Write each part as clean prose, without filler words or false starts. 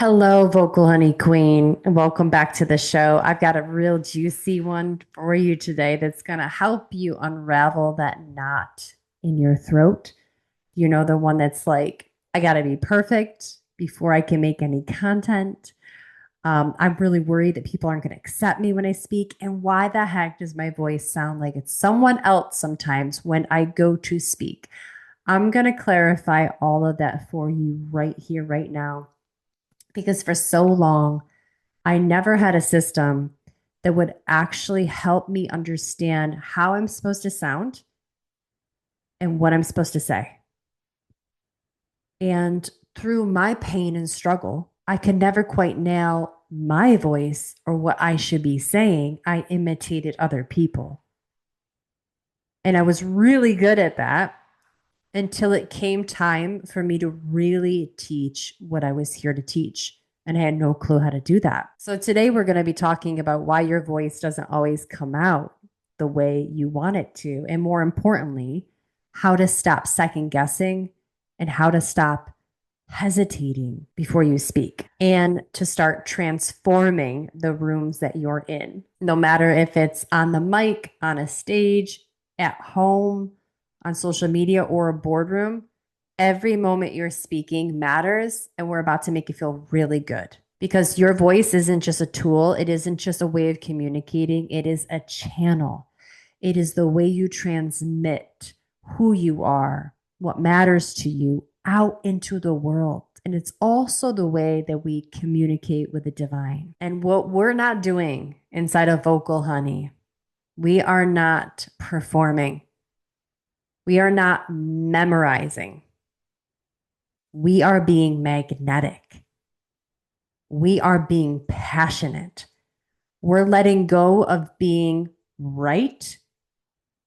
Hello, Vocal Honey Queen, and welcome back to the show. I've got a real juicy one for you today that's going to help you unravel that knot in your throat. You know, the one that's like, I got to be perfect before I can make any content. I'm really worried that people aren't going to accept me when I speak. And why the heck does my voice sound like it's someone else sometimes when I go to speak? I'm going to clarify all of that for you right here, right now because for so long, I never had a system that would actually help me understand how I'm supposed to sound and what I'm supposed to say. And through my pain and struggle, I could never quite nail my voice or what I should be saying. I imitated other people. And I was really good at that until it came time for me to really teach what I was here to teach. And I had no clue how to do that. So today we're going to be talking about why your voice doesn't always come out the way you want it to. And more importantly, how to stop second guessing and how to stop hesitating before you speak and to start transforming the rooms that you're in. No matter if it's on the mic, on a stage, at home, on social media, or a boardroom, every moment you're speaking matters. And we're about to make you feel really good because your voice isn't just a tool, it isn't just a way of communicating, it is a channel. It is the way you transmit who you are, what matters to you out into the world. And it's also the way that we communicate with the divine. And what we're not doing inside of Vocal Honey, we are not performing. We are not memorizing. We are being magnetic. We are being passionate. We're letting go of being right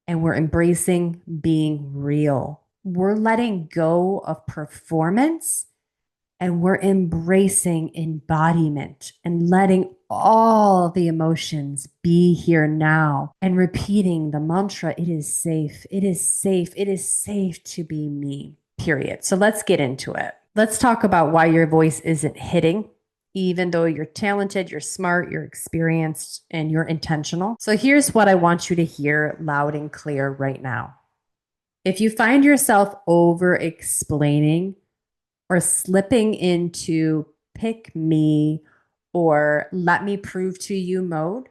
and we're embracing being real. We're letting go of performance and we're embracing embodiment and letting all the emotions be here now and repeating the mantra, it is safe, it is safe, it is safe to be me, period. So let's get into it. Let's talk about why your voice isn't hitting, even though you're talented, you're smart, you're experienced, and you're intentional. So here's what I want you to hear loud and clear right now. If you find yourself over explaining or slipping into pick me or let me prove to you mode,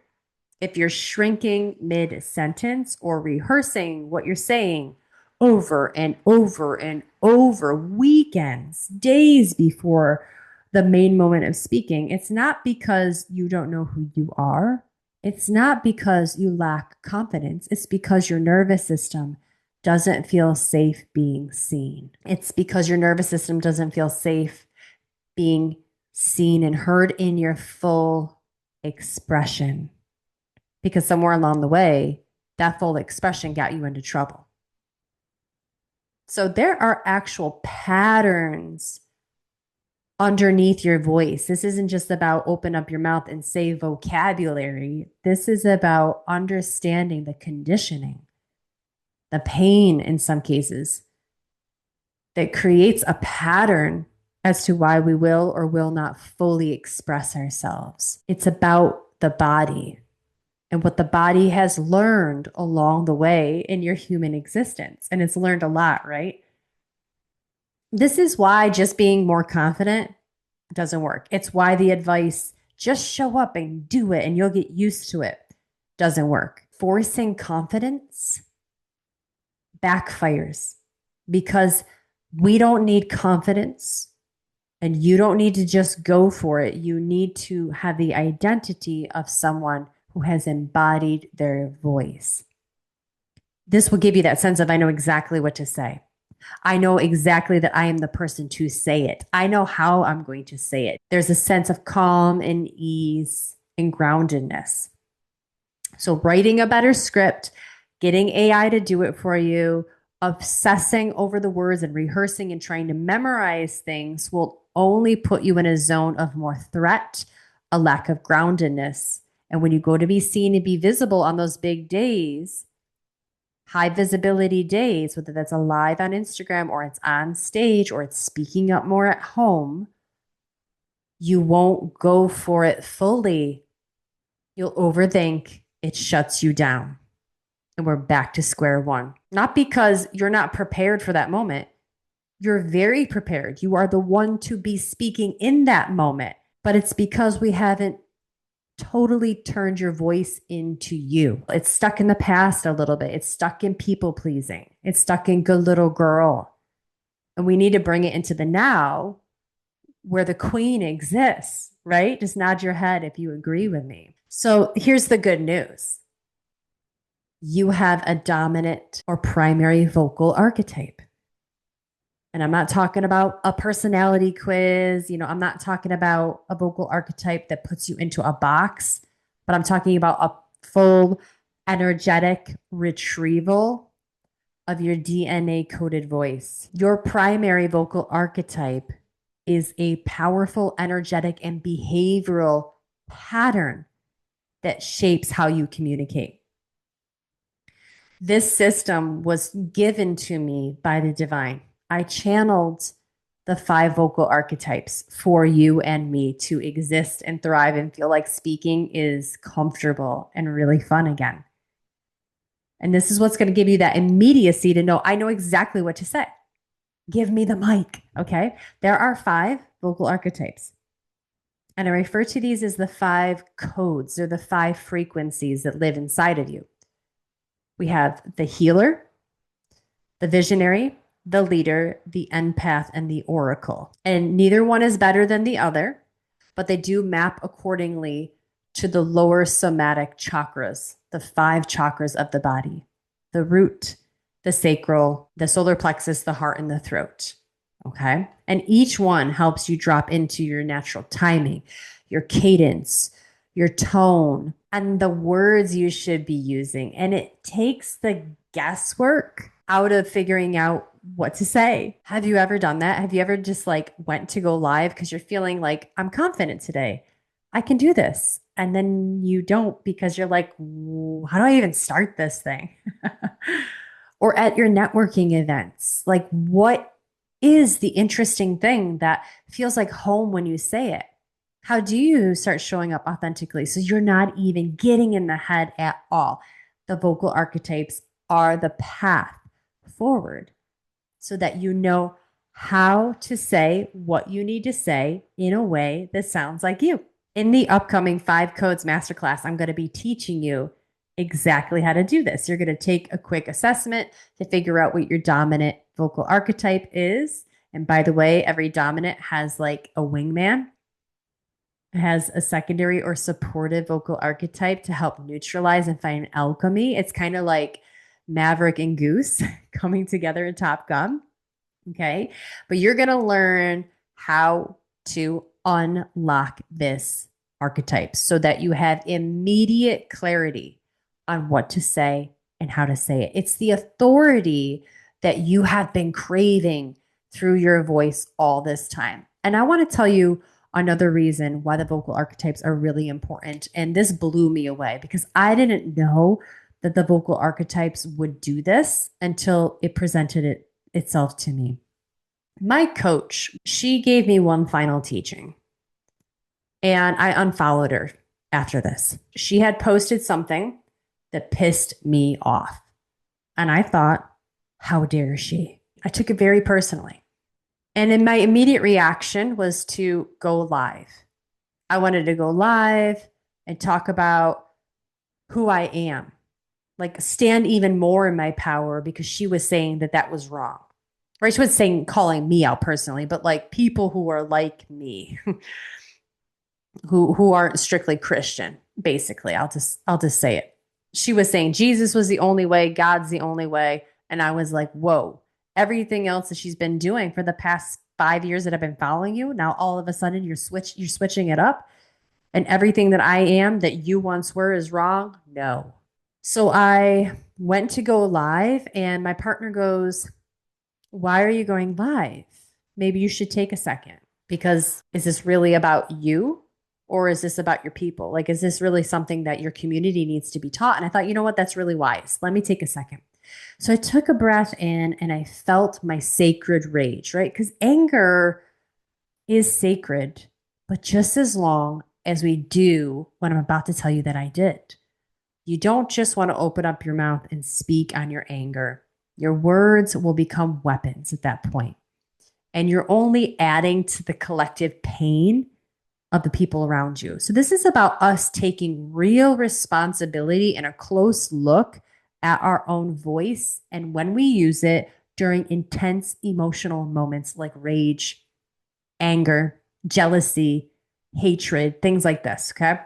if you're shrinking mid sentence or rehearsing what you're saying over and over and over, weekends, days before the main moment of speaking, it's not because you don't know who you are. It's not because you lack confidence. It's because your nervous system doesn't feel safe being seen. It's because your nervous system doesn't feel safe being seen and heard in your full expression. Because somewhere along the way, that full expression got you into trouble. So there are actual patterns underneath your voice. This isn't just about open up your mouth and say vocabulary. This is about understanding the conditioning, the pain in some cases that creates a pattern as to why we will or will not fully express ourselves. It's about the body and what the body has learned along the way in your human existence. And it's learned a lot, right? This is why just being more confident doesn't work. It's why the advice, just show up and do it and you'll get used to it, doesn't work. Forcing confidence backfires because we don't need confidence and you don't need to just go for it. You need to have the identity of someone who has embodied their voice. This will give you that sense of, I know exactly what to say. I know exactly that I am the person to say it. I know how I'm going to say it. There's a sense of calm and ease and groundedness. So, writing a better script, getting AI to do it for you, obsessing over the words and rehearsing and trying to memorize things will only put you in a zone of more threat, a lack of groundedness. And when you go to be seen and be visible on those big days, high visibility days, whether that's a live on Instagram or it's on stage or it's speaking up more at home, You won't go for it fully. You'll overthink. It shuts you down. And we're back to square one. Not because you're not prepared for that moment. You're very prepared. You are the one to be speaking in that moment. But it's because we haven't totally turned your voice into you. It's stuck in the past a little bit. It's stuck in people pleasing. It's stuck in good little girl. And we need to bring it into the now where the queen exists, right? Just nod your head if you agree with me. So here's the good news. You have a dominant or primary vocal archetype. And I'm not talking about a personality quiz. I'm not talking about a vocal archetype that puts you into a box, but I'm talking about a full energetic retrieval of your DNA coded voice. Your primary vocal archetype is a powerful, energetic, and behavioral pattern that shapes how you communicate. This system was given to me by the divine. I channeled the 5 vocal archetypes for you and me to exist and thrive and feel like speaking is comfortable and really fun again. And this is what's going to give you that immediacy to know, I know exactly what to say. Give me the mic. Okay. There are 5 vocal archetypes. And I refer to these as the 5 codes or the 5 frequencies that live inside of you. We have the healer, the visionary, the leader, the empath, and the oracle. And neither one is better than the other, but they do map accordingly to the lower somatic chakras, the 5 chakras of the body: the root, the sacral, the solar plexus, the heart, and the throat. Okay. And each one helps you drop into your natural timing, your cadence, your tone, and the words you should be using. And it takes the guesswork out of figuring out what to say. Have you ever done that? Have you ever just went to go live because you're feeling like, I'm confident today, I can do this. And then you don't because you're like, how do I even start this thing? Or at your networking events, what is the interesting thing that feels like home when you say it? How do you start showing up authentically so you're not even getting in the head at all? The vocal archetypes are the path forward so that you know how to say what you need to say in a way that sounds like you. In the upcoming 5 Codes Masterclass, I'm going to be teaching you exactly how to do this. You're going to take a quick assessment to figure out what your dominant vocal archetype is. And by the way, every dominant has a wingman. It has a secondary or supportive vocal archetype to help neutralize and find alchemy. It's kind of like Maverick and Goose coming together in Top Gun. Okay. But you're going to learn how to unlock this archetype so that you have immediate clarity on what to say and how to say it. It's the authority that you have been craving through your voice all this time. And I want to tell you another reason why the vocal archetypes are really important. And this blew me away because I didn't know that the vocal archetypes would do this until it presented itself to me. My coach, she gave me one final teaching, and I unfollowed her after this. She had posted something that pissed me off. And I thought, how dare she? I took it very personally. And then my immediate reaction was to go live. I wanted to go live and talk about who I am, stand even more in my power because she was saying that that was wrong. Or she was saying, calling me out personally, but people who are like me, who aren't strictly Christian, basically. I'll just say it. She was saying Jesus was the only way, God's the only way. And I was like, whoa, everything else that she's been doing for the past 5 years that I've been following you, now all of a sudden you're switching it up. And everything that I am that you once were is wrong. No. So I went to go live and my partner goes, why are you going live? Maybe you should take a second because is this really about you or is this about your people? Is this really something that your community needs to be taught? And I thought, you know what? That's really wise. Let me take a second. So I took a breath in and I felt my sacred rage, right? Because anger is sacred. but just as long as we do what I'm about to tell you that I did. You don't just want to open up your mouth and speak on your anger. Your words will become weapons at that point, and you're only adding to the collective pain of the people around you. So, this is about us taking real responsibility and a close look at our own voice and when we use it during intense emotional moments like rage, anger, jealousy, hatred, things like this. Okay.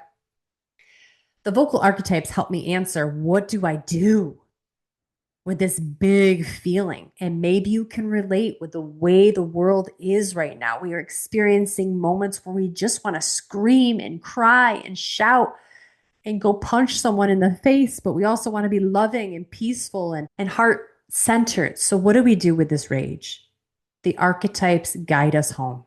The vocal archetypes help me answer, what do I do with this big feeling? And maybe you can relate with the way the world is right now. We are experiencing moments where we just want to scream and cry and shout and go punch someone in the face, but we also want to be loving and peaceful and heart centered. So, what do we do with this rage? The archetypes guide us home.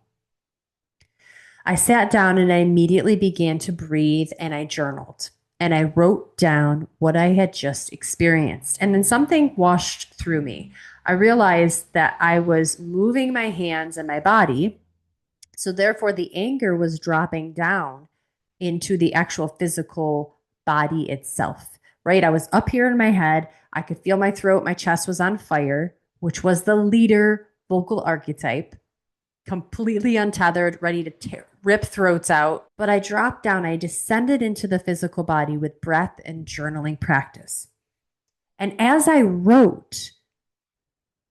I sat down and I immediately began to breathe and I journaled and I wrote down what I had just experienced. And then something washed through me. I realized that I was moving my hands and my body. So therefore, the anger was dropping down into the actual physical body itself, right? I was up here in my head. I could feel my throat. My chest was on fire, which was the leader vocal archetype, completely untethered, ready to rip throats out. But I dropped down, I descended into the physical body with breath and journaling practice. And as I wrote,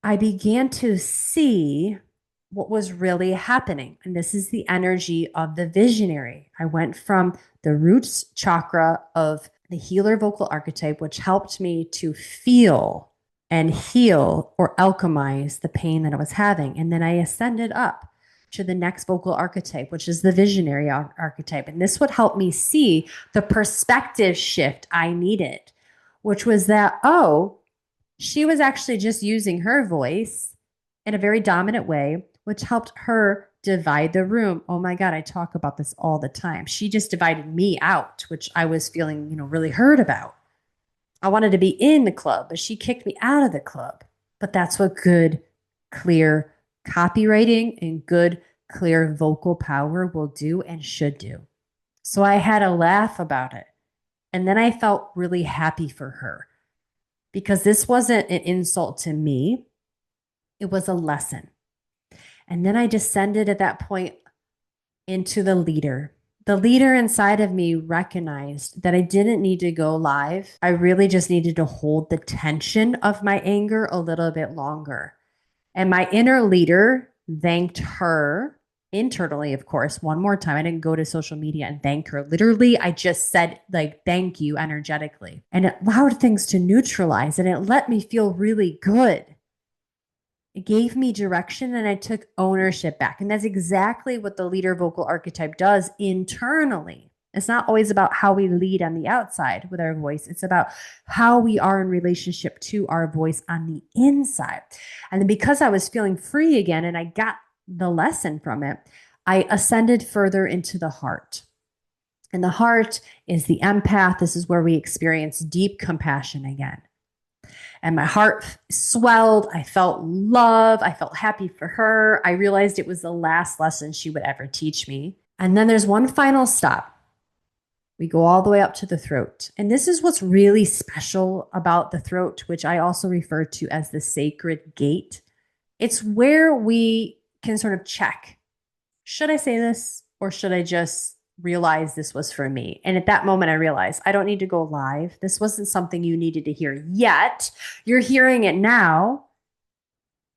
I began to see what was really happening. And this is the energy of the visionary. I went from the roots chakra of the healer vocal archetype, which helped me to feel and heal or alchemize the pain that I was having. And then I ascended up to the next vocal archetype, which is the visionary archetype. And this would help me see the perspective shift I needed, which was that, oh, she was actually just using her voice in a very dominant way, which helped her divide the room. Oh my God, I talk about this all the time. She just divided me out, which I was feeling, really hurt about. I wanted to be in the club, but she kicked me out of the club. But that's what good, clear copywriting and good, clear vocal power will do and should do. So I had a laugh about it. And then I felt really happy for her because this wasn't an insult to me, it was a lesson. And then I descended at that point into the leader. The leader inside of me recognized that I didn't need to go live. I really just needed to hold the tension of my anger a little bit longer. And my inner leader thanked her internally, of course, one more time. I didn't go to social media and thank her. Literally, I just said, like, thank you energetically. And it allowed things to neutralize and it let me feel really good. It gave me direction and I took ownership back. And that's exactly what the leader vocal archetype does internally. It's not always about how we lead on the outside with our voice. It's about how we are in relationship to our voice on the inside. And then because I was feeling free again and I got the lesson from it, I ascended further into the heart. And the heart is the empath. This is where we experience deep compassion again. And my heart swelled. I felt love. I felt happy for her. I realized it was the last lesson she would ever teach me. And then there's one final stop. We go all the way up to the throat. And this is what's really special about the throat, which I also refer to as the sacred gate. It's where we can sort of check. Should I say this or should I just realize this was for me? And at that moment, I realized I don't need to go live. This wasn't something you needed to hear yet. You're hearing it now,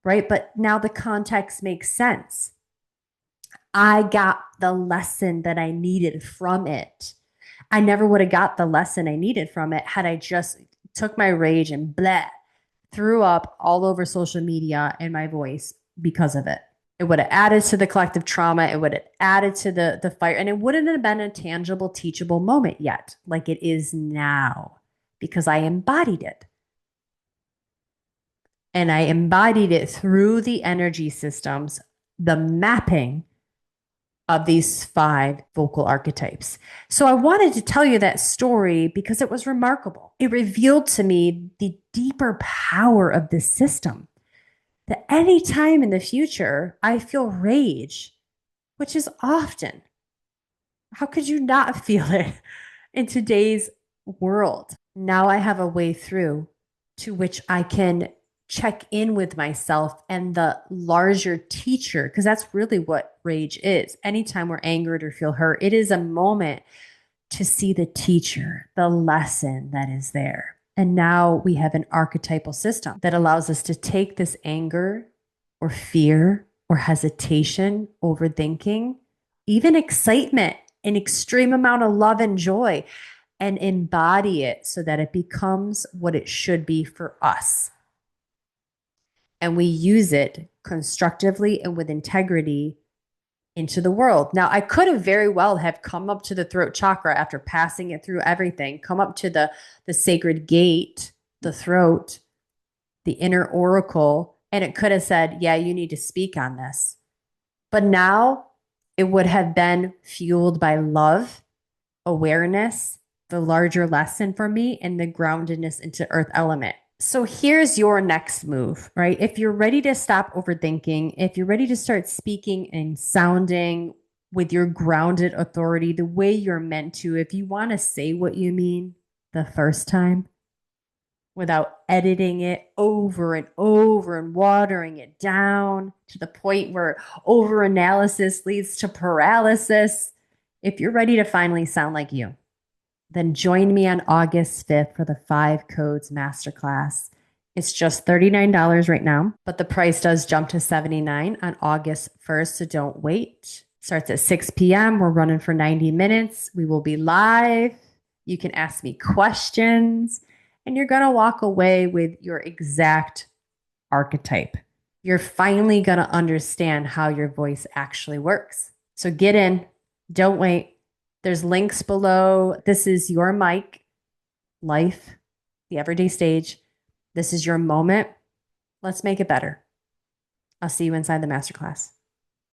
right? But now the context makes sense. I got the lesson that I needed from it. I never would have got the lesson I needed from it had I just took my rage and bleh, threw up all over social media and my voice because of it. It would have added to the collective trauma. It would have added to the fire. And it wouldn't have been a tangible, teachable moment yet, like it is now, because I embodied it. And I embodied it through the energy systems, the mapping of these 5 vocal archetypes. So I wanted to tell you that story because it was remarkable. It revealed to me the deeper power of this system. That any time in the future I feel rage, which is often, How could you not feel it in today's world? Now I have a way through to which I can check in with myself and the larger teacher, because that's really what rage is. Anytime we're angered or feel hurt, it is a moment to see the teacher, the lesson that is there. And now we have an archetypal system that allows us to take this anger or fear or hesitation, overthinking, even excitement, an extreme amount of love and joy, and embody it so that it becomes what it should be for us. And we use it constructively and with integrity into the world. Now, I could have very well have come up to the throat chakra after passing it through everything, come up to the sacred gate, the throat, the inner oracle, and it could have said, yeah, you need to speak on this. But now it would have been fueled by love, awareness, the larger lesson for me, and the groundedness into earth element. So here's your next move, right? If you're ready to stop overthinking, if you're ready to start speaking and sounding with your grounded authority the way you're meant to, if you want to say what you mean the first time without editing it over and over and watering it down to the point where overanalysis leads to paralysis, if you're ready to finally sound like you, then join me on August 5th for the 5 Codes Masterclass. It's just $39 right now, but the price does jump to $79 on August 1st, so don't wait. Starts at 6 p.m. We're running for 90 minutes. We will be live. You can ask me questions, and you're going to walk away with your exact archetype. You're finally going to understand how your voice actually works. So get in. Don't wait. There's links below. This is your mic, life, the everyday stage. This is your moment. Let's make it better. I'll see you inside the masterclass.